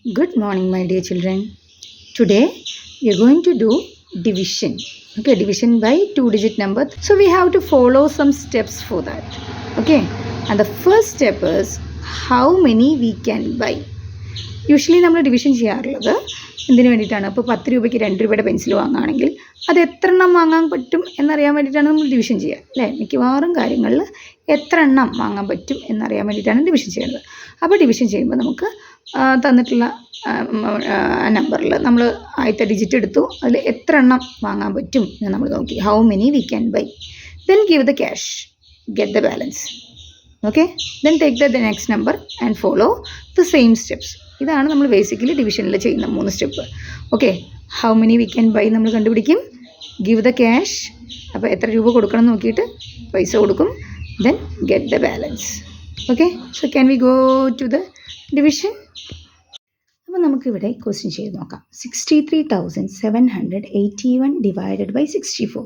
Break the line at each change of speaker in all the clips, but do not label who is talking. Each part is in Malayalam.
Good morning, my dear children. Today we are going to do division. Okay, division by two-digit number. So we have to follow some steps for that. Okay, and the first step is how many we can buy. Usually നമ്മൾ ഡിവിഷൻ ചെയ്യാറുള്ളത് എന്തിനു വേണ്ടിയിട്ടാണ്? അപ്പോൾ 10 രൂപയ്ക്ക് 2 രൂപയുടെ പെൻസിൽ വാങ്ങുകയാണെങ്കിൽ അത് എത്ര എണ്ണം വാങ്ങാൻ പറ്റും എന്നറിയാൻ വേണ്ടിയിട്ടാണ് നമ്മൾ ഡിവിഷൻ ചെയ്യുക, അല്ലേ? മിക്കവാറും കാര്യങ്ങളിൽ എത്ര എണ്ണം വാങ്ങാൻ പറ്റും എന്നറിയാൻ വേണ്ടിയിട്ടാണ് ഡിവിഷൻ ചെയ്യുന്നത്. അപ്പോൾ ഡിവിഷൻ ചെയ്യുമ്പോൾ നമുക്ക് തന്നിട്ടുള്ള നമ്പറിൽ നമ്മൾ ആദ്യത്തെ ഡിജിറ്റ് എടുത്തു, അതിൽ എത്ര എണ്ണം വാങ്ങാൻ പറ്റും എന്ന് നമ്മൾ നോക്കി. How many we can by. Then give the cash, get the balance. Okay, then take the next number and follow the same steps. ഇതാണ് നമ്മൾ ബേസിക്കലി ഡിവിഷനിൽ ചെയ്യുന്ന 3 step. Okay, how many we can by നമ്മൾ കണ്ടുപിടിക്കും. ഗിവ് ദ ക്യാഷ്, അപ്പോൾ എത്ര രൂപ കൊടുക്കണം എന്ന് നോക്കിയിട്ട് പൈസ കൊടുക്കും. Then get the balance. Okay, so can we go to the division? അപ്പോൾ നമുക്കിവിടെ ക്വസ്റ്റ്യൻ ചെയ്ത് നോക്കാം. 63,781 ഡിവൈഡഡ് ബൈ 64.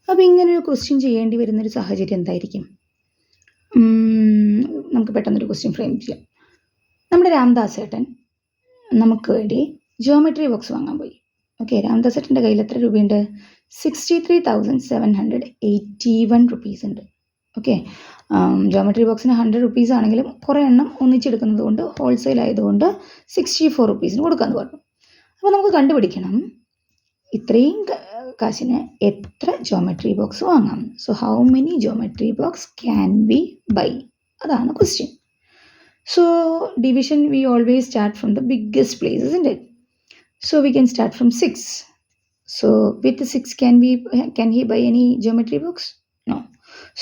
അപ്പോൾ ഇങ്ങനൊരു ക്വസ്റ്റ്യൻ ചെയ്യേണ്ടി വരുന്നൊരു സാഹചര്യം എന്തായിരിക്കും? നമുക്ക് പെട്ടെന്നൊരു ക്വസ്റ്റ്യൻ ഫ്രെയിം ചെയ്യാം. നമ്മുടെ രാംദാസ് ഏട്ടൻ നമുക്ക് വേണ്ടി ജിയോമെട്രി ബോക്സ് വാങ്ങാൻ പോയി. ഓക്കെ, രാംദാസ് ഏട്ടൻ്റെ കയ്യിൽ എത്ര രൂപയുണ്ട്? 63,781 റുപ്പീസ് ഉണ്ട്. ഓക്കെ, ജിയോമെട്രി ബോക്സിന് 100 റുപ്പീസ് ആണെങ്കിലും കുറേ എണ്ണം ഒന്നിച്ചെടുക്കുന്നത് കൊണ്ട് ഹോൾസെയിൽ ആയതുകൊണ്ട് 64 റുപ്പീസിന് കൊടുക്കാമെന്ന് പറഞ്ഞു. അപ്പോൾ നമുക്ക് കണ്ടുപിടിക്കണം ഇത്രയും കാശിന് എത്ര ജിയോമെട്രി ബോക്സ് വാങ്ങാം. So how many geometry box can be buy? അതാണ് question. So division we always start from the biggest place, isn't it? So we can start from 6. So with 6 can he buy any geometry box? No.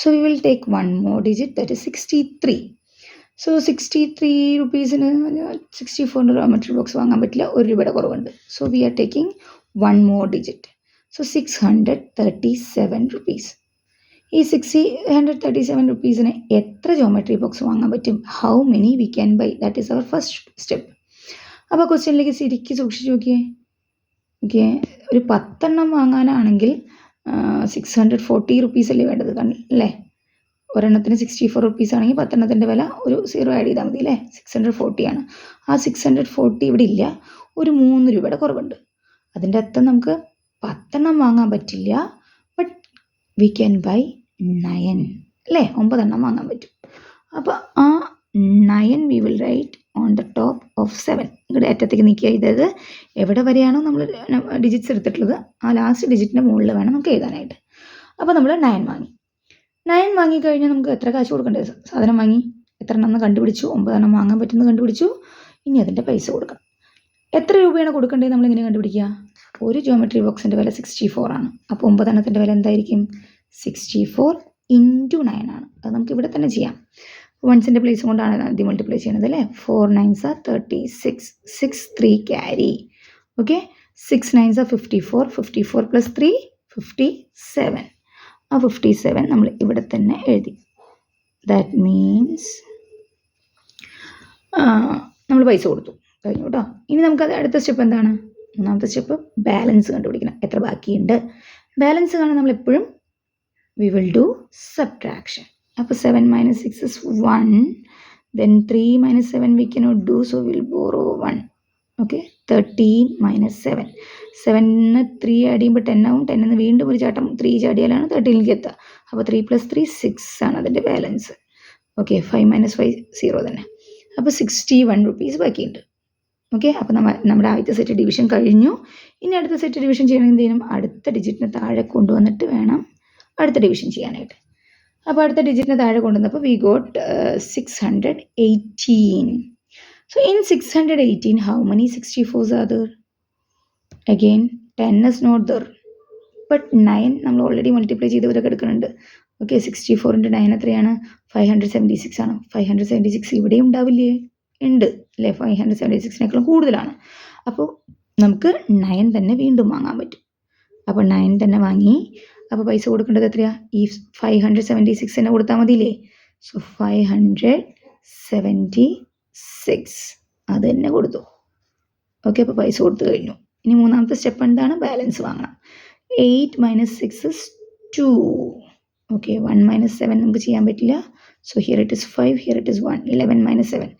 So we will take one more digit, that is 63. So 63 rupees in 64 geometry box വാങ്ങാൻ പറ്റില്ല, 1 രൂപയുടെ കുറവുണ്ട്. So we are taking one more digit. So 637 rupees. ഈ 637 റുപ്പീസിന് എത്ര ജോമെട്രി ബോക്സ് വാങ്ങാൻ പറ്റും? How many we can buy? That is our first step. അപ്പോൾ ക്വസ്റ്റ്യനിലേക്ക് ശരിക്കും സൂക്ഷിച്ച് നോക്കിയേ. ഓക്കെ, ഒരു 10 എണ്ണം വാങ്ങാനാണെങ്കിൽ 640 റുപ്പീസ് അല്ലേ വേണ്ടത്, അല്ലേ? ഒരെണ്ണത്തിന് 64 റുപ്പീസ് ആണെങ്കിൽ 10 എണ്ണത്തിൻ്റെ വില ഒരു 0 ആഡ് ചെയ്താൽ മതി, അല്ലേ? 640 ആണ്. ആ 640 ഇവിടെ ഇല്ല, ഒരു 3 രൂപയുടെ കുറവുണ്ട്. അതിൻ്റെ അർത്ഥം നമുക്ക് 10 എണ്ണം വാങ്ങാൻ പറ്റില്ല, ബട്ട് വി ക്യാൻ ബൈ 9, അല്ലേ? 9 എണ്ണം വാങ്ങാൻ പറ്റും. അപ്പോൾ ആ 9 we will write on the top of 7. ഇവിടെ അറ്റത്തേക്ക് നിൽക്കുക. ഇതായത് എവിടെ വരെയാണോ നമ്മൾ ഡിജിറ്റ്സ് എടുത്തിട്ടുള്ളത് ആ ലാസ്റ്റ് ഡിജിറ്റിൻ്റെ മുകളിൽ വേണം നമുക്ക് എഴുതാനായിട്ട്. അപ്പോൾ നമ്മൾ 9 വാങ്ങി. 9 വാങ്ങിക്കഴിഞ്ഞാൽ നമുക്ക് എത്ര കാശ് കൊടുക്കേണ്ടത്? സാധനം വാങ്ങി എത്ര എണ്ണം കണ്ടുപിടിച്ചു, 9 എണ്ണം വാങ്ങാൻ പറ്റുന്നത് കണ്ടുപിടിച്ചു. ഇനി അതിൻ്റെ പൈസ കൊടുക്കാം. എത്ര രൂപയാണ് കൊടുക്കേണ്ടത് നമ്മളിങ്ങനെ കണ്ടുപിടിക്കുക? ഒരു ജിയോമെട്രി ബോക്സിൻ്റെ വില 64 ആണ്. അപ്പോൾ 9 എണ്ണത്തിൻ്റെ വില എന്തായിരിക്കും? 64 ഇൻറ്റു 9 ആണ്. അത് നമുക്ക് ഇവിടെ തന്നെ ചെയ്യാം. വൺസിൻ്റെ പ്ലേസ് കൊണ്ടാണ് ഇത് മൾട്ടിപ്ലൈ ചെയ്യുന്നത്, അല്ലേ? 4 9s are 36, 6 3 carry. Okay, 6 9s are 54, 54 + 3 57. ആ 57 നമ്മൾ ഇവിടെ തന്നെ എഴുതി. ദാറ്റ് മീൻസ് നമ്മൾ പൈസ കൊടുത്തു, കഴിഞ്ഞു കേട്ടോ. ഇനി നമുക്കത് അടുത്ത സ്റ്റെപ്പ് എന്താണ്? മൂന്നാമത്തെ സ്റ്റെപ്പ് ബാലൻസ് കണ്ടുപിടിക്കണം. എത്ര ബാക്കിയുണ്ട്? ബാലൻസ് കാണാൻ നമ്മൾ എപ്പോഴും we will do subtraction. അപ്പോൾ 7 - 6 is 1. Then 3 - 7 we cannot do, so we will borrow 1. Okay, 13 - 7. 7-ന് 3 add ചെയ്യുമ്പോൾ 10 ആവും. 10-ന് വീണ്ടും ഒരു ചാട്ടം 3 ചാടിയാലാണ് 13ലേക്ക് എത്തുക. അപ്പോൾ 3 + 3 6 ആണ് അതിൻ്റെ ബാലൻസ്. ഓക്കെ, 5 - 5 0 തന്നെ. അപ്പോൾ 61 റുപ്പീസ് ബാക്കിയുണ്ട്. ഓക്കെ, അപ്പോൾ നമ്മുടെ ആദ്യത്തെ സെറ്റ് ഡിവിഷൻ കഴിഞ്ഞു. ഇനി അടുത്ത സെറ്റ് ഡിവിഷൻ ചെയ്യണമെങ്കിൽ എന്ത് ചെയ്യണം? അടുത്ത ഡിജിറ്റിന് താഴെ കൊണ്ടുവന്നിട്ട് വേണം അടുത്ത ഡിവിഷൻ ചെയ്യാനായിട്ട്. അപ്പോൾ അടുത്ത ഡിജിറ്റിന് താഴെ കൊണ്ടുവന്നപ്പോൾ we got 618. So in 618 how many 64s are there? Again 10 is not there, but 9 നമ്മൾ ഓൾറെഡി മൾട്ടിപ്ലൈ ചെയ്ത് ഇവരൊക്കെ എടുക്കുന്നുണ്ട്. ഓക്കെ, 64 × 9 എത്രയാണ്? 576 ആണ്. 576 ഇവിടെ ഉണ്ടാവില്ലേ? ഉണ്ട്, അല്ലേ? 576-നേക്കാളും കൂടുതലാണ്. അപ്പോൾ നമുക്ക് 9 തന്നെ വീണ്ടും വാങ്ങാൻ പറ്റും. അപ്പോൾ 9 തന്നെ വാങ്ങി. അപ്പോൾ പൈസ കൊടുക്കേണ്ടത് എത്രയാണ്? ഈ 576 തന്നെ കൊടുത്താൽ മതിയില്ലേ? സോ 576 അത് തന്നെ കൊടുത്തു. ഓക്കെ, അപ്പോൾ പൈസ കൊടുത്തു കഴിഞ്ഞു. ഇനി മൂന്നാമത്തെ സ്റ്റെപ്പ് എന്താണ്? ബാലൻസ് വാങ്ങണം. 8 - 6 is 2. ഓക്കെ, 1 - 7 നമുക്ക് ചെയ്യാൻ പറ്റില്ല. So here it is 5, here it is 1. 11 - 7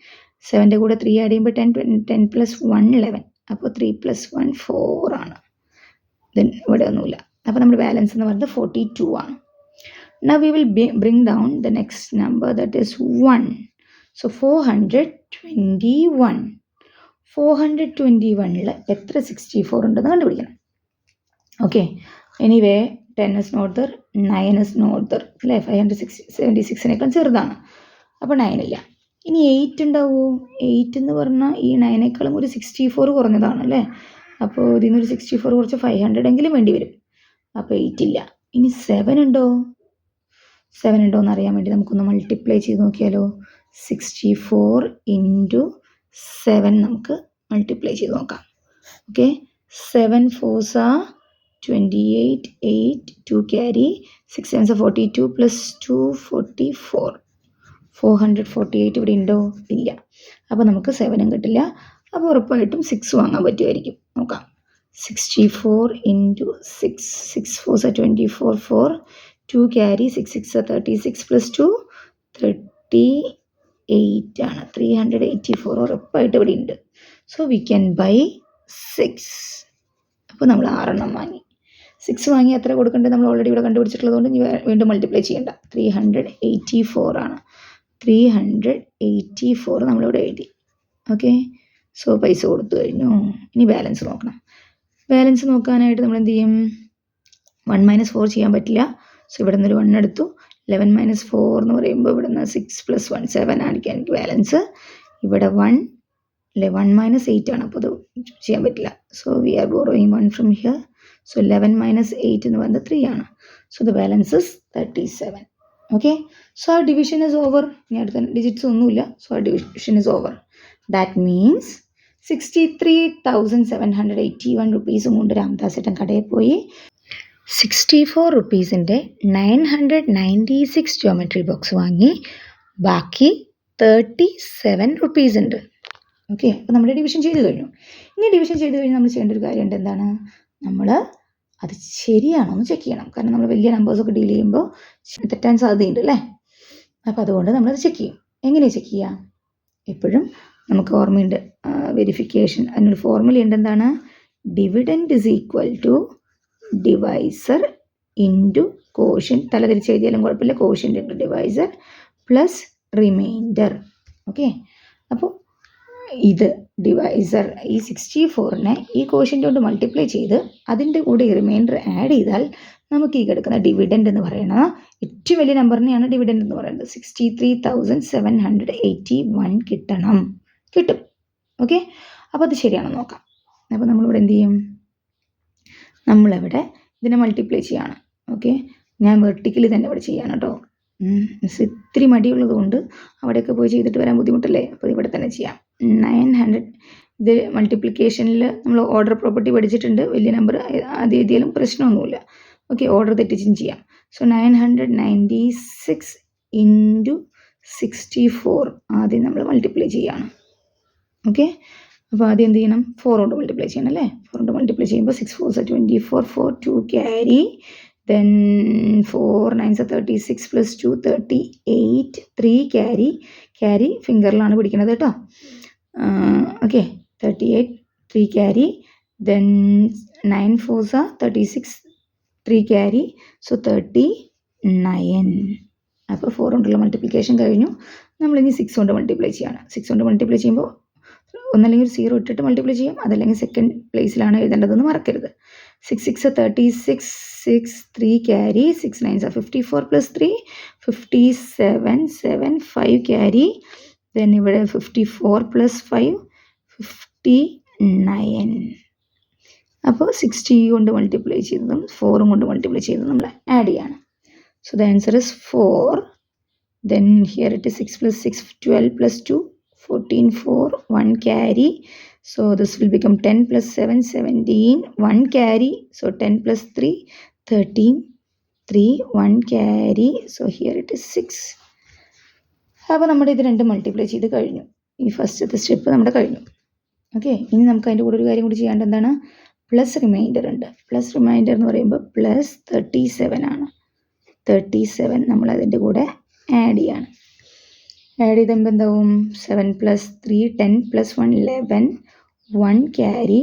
7ൻ്റെ കൂടെ 3 ആഡ് ചെയ്യുമ്പോൾ 10 പ്ലസ് 1 11. അപ്പോൾ 3 പ്ലസ് 1 4 ആണ്. ദെൻ ഇവിടെ ഒന്നുമില്ല. അപ്പോൾ നമ്മുടെ ബാലൻസ് എന്ന് പറയുന്നത് 42 ആണ്. Now we will bring down the next number, that is 1. So 421. 421ൽ എത്ര 64 ഉണ്ടെന്ന് കണ്ടുപിടിക്കണം. Okay, anyway 10 is not there, 9 is not there അല്ലേ. 576 ചെറുതാണ്, അപ്പോൾ 9 ഇല്ല. ഇനി 8 ഉണ്ടാവുമോ? 8 എന്ന് പറഞ്ഞാൽ ഈ 9 ഒരു 64 കുറഞ്ഞതാണ് അല്ലേ. അപ്പോൾ ഇതിൽ നിന്നൊരു 64 കുറച്ച് 500 എങ്കിലും വേണ്ടി വരും. അപ്പോൾ 8 ഇല്ല. ഇനി 7 ഉണ്ടോ? 7 ഉണ്ടോ എന്ന് അറിയാൻ വേണ്ടി നമുക്കൊന്ന് മൾട്ടിപ്ലൈ ചെയ്ത് നോക്കിയാലോ. 64 ഇൻറ്റു 7 നമുക്ക് മൾട്ടിപ്ലൈ ചെയ്ത് നോക്കാം. Okay, 7 4s are 28, 8, 2 carry, 6 7s are 42 plus 2 44. 448 ഇവിടെ ഉണ്ടോ? ഇല്ല. അപ്പോൾ നമുക്ക് 7 കിട്ടില്ല. അപ്പോൾ ഉറപ്പായിട്ടും 6 വാങ്ങാൻ പറ്റുമായിരിക്കും. നോക്കാം. 64 into 6, 6 4s are 24, 4, 2 carry, 6 6 are 36 plus 2 38 ആണ്. 384 ഉറപ്പായിട്ട് ഇവിടെ ഉണ്ട്. So we can by 6. അപ്പോൾ നമ്മൾ 6 വാങ്ങി. 6 വാങ്ങി എത്ര കൊടുക്കേണ്ടത് നമ്മൾ ഓൾറെഡി ഇവിടെ കണ്ടുപിടിച്ചിട്ടുള്ളത് കൊണ്ട് വീണ്ടും മൾട്ടിപ്ലൈ ചെയ്യേണ്ട. 384 ആണ്. 384 നമ്മളിവിടെ എഴുതി. ഓക്കെ, സോ പൈസ കൊടുത്തു കഴിഞ്ഞു. ഇനി ബാലൻസ് നോക്കണം. ബാലൻസ് നോക്കാനായിട്ട് നമ്മൾ എന്ത് ചെയ്യും? 1 - 4 ചെയ്യാൻ പറ്റില്ല. സോ ഇവിടെ നിന്നൊരു 1 എടുത്തു. 11 - 4 എന്ന് പറയുമ്പോൾ ഇവിടെ നിന്ന് 6 + 1 7 ആയിരിക്കും എനിക്ക് ബാലൻസ്. ഇവിടെ 1 അല്ലേ, 1 - 8 ആണ്. അപ്പോൾ അത് ചെയ്യാൻ പറ്റില്ല. So we are borrowing 1 from here. So 11 - 8 എന്ന് പറയുന്നത് 3 ആണ്. So the balance is 37. Okay, so ആ ഡിവിഷൻ ഇസ് ഓവർ. ഇനി അടുത്ത ഡിജിറ്റ്സ് ഒന്നുമില്ല. സോ ആ division is over. That means 63,781 റുപ്പീസും കൊണ്ട് രാംദാസേട്ടൻ കടയിൽ പോയി 64 റുപ്പീസിൻ്റെ 996 ജോമെട്രി ബോക്സ് വാങ്ങി. ബാക്കി 37 റുപ്പീസ് ഉണ്ട്. ഓക്കെ, അപ്പോൾ നമ്മുടെ ഡിവിഷൻ ചെയ്ത് കഴിഞ്ഞു. ഇനി ഡിവിഷൻ ചെയ്ത് കഴിഞ്ഞാൽ നമ്മൾ ചെയ്യേണ്ട ഒരു കാര്യമുണ്ട്. എന്താണ്? നമ്മൾ അത് ശരിയാണോ എന്ന് ചെക്ക് ചെയ്യണം. കാരണം നമ്മൾ വലിയ നമ്പേഴ്സൊക്കെ ഡീൽ ചെയ്യുമ്പോൾ തെറ്റാൻ സാധ്യതയുണ്ട് അല്ലേ. അപ്പോൾ അതുകൊണ്ട് നമ്മളത് ചെക്ക് ചെയ്യും. എങ്ങനെയാണ് ചെക്ക് ചെയ്യുക? എപ്പോഴും നമുക്ക് ഓർമ്മയുണ്ട് വെരിഫിക്കേഷൻ. അതിനൊരു ഫോർമുല ഉണ്ട്. എന്താണ്? Dividend is equal to divisor into quotient. തലതിരിച്ച് എഴുതിയാലും കുഴപ്പമില്ല. Quotient into divisor plus remainder. Okay, അപ്പോൾ ഇത് ഡിവൈസർ ഈ 64നെ ഈ കോഷ്യൻ്റ് കൊണ്ട് മൾട്ടിപ്ലൈ ചെയ്ത് അതിൻ്റെ കൂടെ ഈ റിമൈൻഡർ ആഡ് ചെയ്താൽ നമുക്ക് ഈ കിടക്കുന്ന ഡിവിഡൻഡ് എന്ന് പറയുന്ന ഏറ്റവും വലിയ നമ്പറിനെയാണ് ഡിവിഡൻഡ് എന്ന് പറയുന്നത്. 63,781 കിട്ടും. ഓക്കെ, അപ്പോൾ അത് ശരിയാണെന്ന് നോക്കാം. അപ്പോൾ നമ്മളിവിടെ എന്ത് ചെയ്യും? നമ്മളിവിടെ ഇതിനെ മൾട്ടിപ്ലൈ ചെയ്യാണ്. ഓക്കെ, ഞാൻ വെർട്ടിക്കലി തന്നെ ഇവിടെ ചെയ്യാണ് കേട്ടോ. ഇത്തിരി മടിയുള്ളത് കൊണ്ട് അവിടെയൊക്കെ പോയി ചെയ്തിട്ട് വരാൻ ബുദ്ധിമുട്ടല്ലേ. അപ്പോൾ ഇവിടെ തന്നെ ചെയ്യാം. 900 ഇത് മൾട്ടിപ്ലിക്കേഷനിൽ നമ്മൾ ഓർഡർ പ്രോപ്പർട്ടി പഠിച്ചിട്ടുണ്ട്. വലിയ നമ്പർ ആദ്യം എഴുതിയാലും പ്രശ്നമൊന്നുമില്ല. ഓക്കെ, ഓർഡർ തെറ്റിച്ചും ചെയ്യാം. സോ 996 ഇൻറ്റു 64 ആദ്യം നമ്മൾ മൾട്ടിപ്ലൈ ചെയ്യാണ്. ഓക്കെ, അപ്പോൾ ആദ്യം എന്ത് ചെയ്യണം? 4 കൊണ്ട് മൾട്ടിപ്ലൈ ചെയ്യണം അല്ലേ. 4 കൊണ്ട് മൾട്ടിപ്ലൈ ചെയ്യുമ്പോൾ 6 4s are 24, 4 2 carry, then 4 9s are 36 plus 2 38, 3 carry ഫിംഗറിലാണ് പിടിക്കുന്നത് കേട്ടോ. Okay, 38 3 carry, then 9 4s are 36, 3 carry, so 39. അപ്പോൾ 4 കൊണ്ടുള്ള മൾട്ടിപ്ലിക്കേഷൻ കഴിഞ്ഞു. നമ്മളിനി 6 കൊണ്ട് മൾട്ടിപ്ലൈ ചെയ്യാണ്. 6 കൊണ്ട് മൾട്ടിപ്ലൈ ചെയ്യുമ്പോൾ ഒന്നല്ലെങ്കിൽ 0 ഇട്ടിട്ട് മൾട്ടിപ്ലൈ ചെയ്യാം. അതല്ലെങ്കിൽ സെക്കൻഡ് പ്ലേസിലാണ് എഴുതേണ്ടതെന്ന് മറക്കരുത്. 6 6 are 36, 6 3 carry, 6 9s are 54 plus 3 57, 7 5 carry, then ഇവിടെ 54 plus 5 59. അപ്പോൾ 60 കൊണ്ട് മൾട്ടിപ്ലൈ ചെയ്തതും 4 കൊണ്ട് മൾട്ടിപ്ലൈ ചെയ്തതും നമ്മൾ ആഡ് ചെയ്യാണ്. So the answer is 4. Then here it is 6 plus 6 12 plus 2 14 4 1 carry, so this will become 10 plus 7 17 1 carry, so 10 plus 3 13 3 1 carry, so here it is 6. അപ്പോൾ നമ്മുടെ ഇത് രണ്ടും മൾട്ടിപ്ലൈ ചെയ്ത് കഴിഞ്ഞു. ഈ ഫസ്റ്റത്തെ സ്റ്റെപ്പ് നമ്മുടെ കഴിഞ്ഞു. ഓക്കെ, ഇനി നമുക്ക് അതിൻ്റെ കൂടെ ഒരു കാര്യം കൂടി ചെയ്യാണ്ട്. എന്താണ്? പ്ലസ് റിമൈൻഡർ ഉണ്ട്. പ്ലസ് റിമൈൻഡർ എന്ന് പറയുമ്പോൾ പ്ലസ് 37 ആണ്. 37 നമ്മൾ അതിൻ്റെ കൂടെ ആഡ് ചെയ്യാണ്. ആഡ് ചെയ്തുമ്പോൾ എന്താവും 7 + 3 10 + 1 11 1 ക്യാരി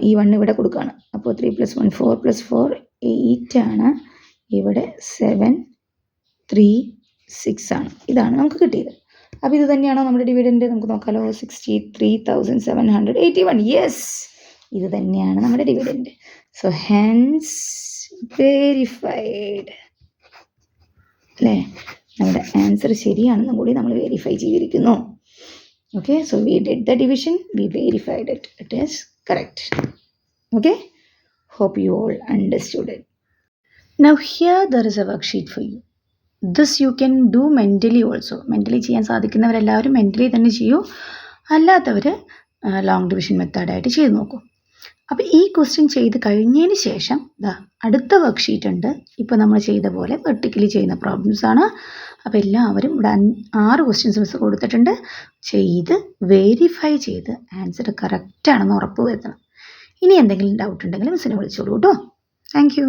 ഈ 1 ഇവിടെ കൊടുക്കുകയാണ്. അപ്പോൾ 3 + 1 4 + 4 8 ആണ്. ഇവിടെ 7 3 6 ആണ്. ഇതാണ് നമുക്ക് കിട്ടിയത്. അപ്പോൾ ഇത് തന്നെയാണോ നമ്മുടെ ഡിവിഡൻഡ്? നമുക്ക് നോക്കാമല്ലോ. 63,781. യെസ്, ഇത് തന്നെയാണ് നമ്മുടെ ഡിവിഡൻഡ്. സോ ഹെൻസ് വെരിഫൈഡ് അല്ലേ? നമ്മുടെ ആൻസർ ശരിയാണെന്നും കൂടി നമ്മൾ വെരിഫൈ ചെയ്തിരിക്കുന്നു. Okay, so we did the division, we verified it, it is correct. Okay, hope you all understood it. Now here there is a worksheet for you. This you can do mentally also. Mentally ചെയ്യാൻ സാധിക്കുന്നവരെല്ലാവരും mentally തന്നെ ചെയ്യൂ. അല്ലാത്തവർ ലോങ് ഡിവിഷൻ മെത്തേഡായിട്ട് ചെയ്ത് നോക്കൂ. അപ്പോൾ ഈ ക്വസ്റ്റ്യൻ ചെയ്ത് കഴിഞ്ഞതിന് ശേഷം അടുത്ത വർക്ക്ഷീറ്റ് ഉണ്ട്. ഇപ്പോൾ നമ്മൾ ചെയ്ത പോലെ വെർട്ടിക്കലി ചെയ്യുന്ന പ്രോബ്ലംസ് ആണ്. അപ്പോൾ എല്ലാവരും ഇവിടെ 6 ക്വസ്റ്റ്യൻസ് മിസ് കൊടുത്തിട്ടുണ്ട്. ചെയ്ത് വെരിഫൈ ചെയ്ത് ആൻസർ കറക്റ്റ് ആണെന്ന് ഉറപ്പ് വരുത്തണം. ഇനി എന്തെങ്കിലും ഡൗട്ട് ഉണ്ടെങ്കിൽ മിസ്സിനെ വിളിച്ചോളൂ കേട്ടോ. Thank you.